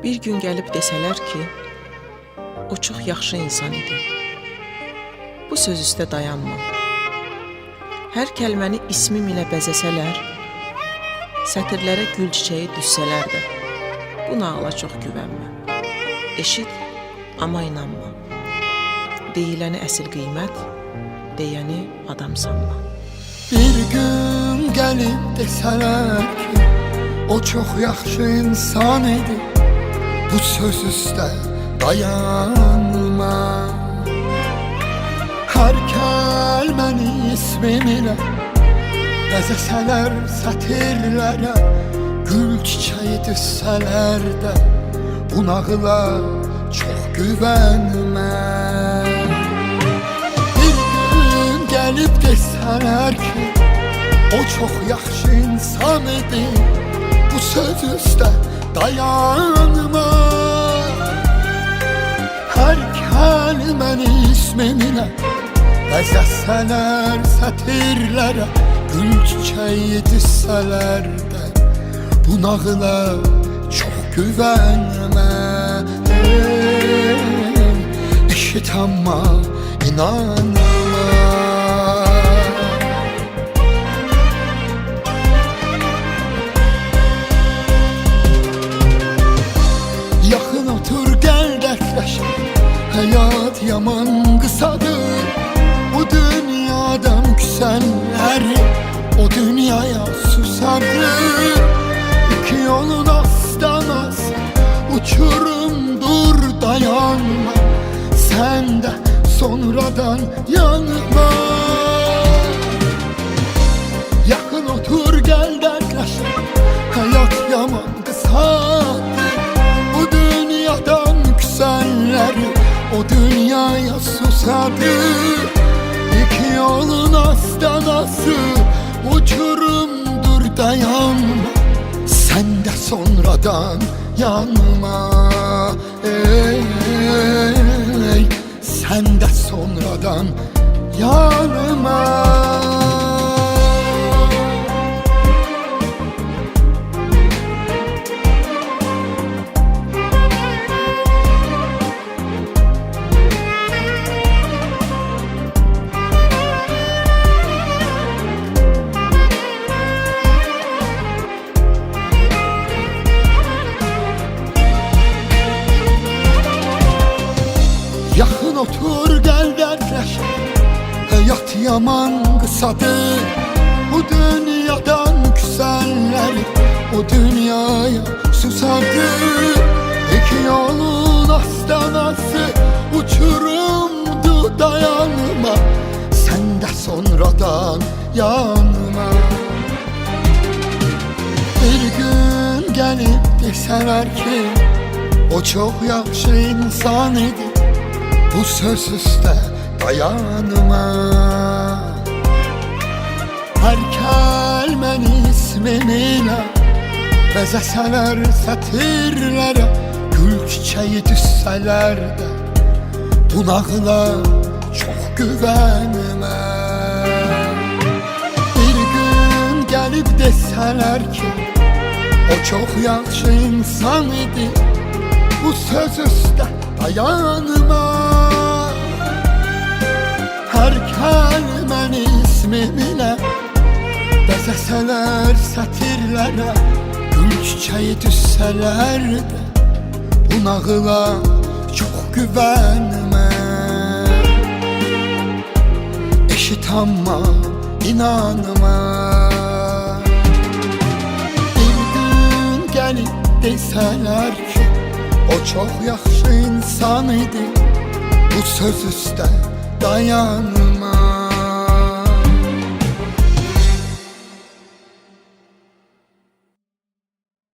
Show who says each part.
Speaker 1: Bir gün gəlib desələr ki, o çox yaxşı insan idi. Bu söz üstə dayanma. Hər kəlməni ismim ilə bəzəsələr, sətirlərə gül çiçəyi düşsələr də, bu nağıla çox güvənmə. Eşit, amma inanma. Deyiləni əsl qiymət, deyəni adam sanma.
Speaker 2: Bir gün gəlib desələr ki, o çox yaxşı insan idi, bu söz üstə dayanma. Hər kəlməni ismim ilə bəzəsələr sətirlərə, gül çiçəyi düşsələr də, bu nağıla çox güvənmə. Bir gün gəlib desələr ki, o çox yaxşı insan idi, bu söz üstə dayanma. Hər kəlməni ismim ilə bəzəsələr sətirlərə, gül çiçəyi düşsələr də, bu nağıla çox güvənmə. Eşit amma inanma. Yaxın otur gəl dərdləşək, həyat yaman qısadır. Bu dünyadan küsənləri o dünyaya susadır. İki yolun astanası uçurumdur, dayanma. Sen de sonradan yanma. Yakın otur gel dertleşek, hayat yaman kısadır. Bu dünyadan küsenleri o dünyaya susadır. İki yolun astanası uçurumdur, dayanma. Sen de sonradan yanma. Sen de sonradan yanma. Yaxın otur gel dertleşek, hayat yaman kısadır. Bu dünyadan küsenleri o dünyaya susadır. İki yolun astanası uçurumdu, dayanma. Sen de sonradan yanma. Bir gün gelip deseler ki, o çok yaxşı insan idi, bu söz üstə dayanma. Hər kəlməni ismim ilə bəzəsələr sətirlərə, gül çiçəyi düşsələr də, bu nağıla çox güvənmə. Bir gün gəlib desələr ki, o çox yaxşı insan idi, bu söz üstə dayanma. Hər kəlməni ismim ilə bəzəsələr sətirlərə, gül çiçəyi düşsələr də, bu nağıla çox güvənmə. Eşit amma inanma. Bir gün gəlib desələr ki, o çox yaxşı insan idi, bu söz üstə dayanma.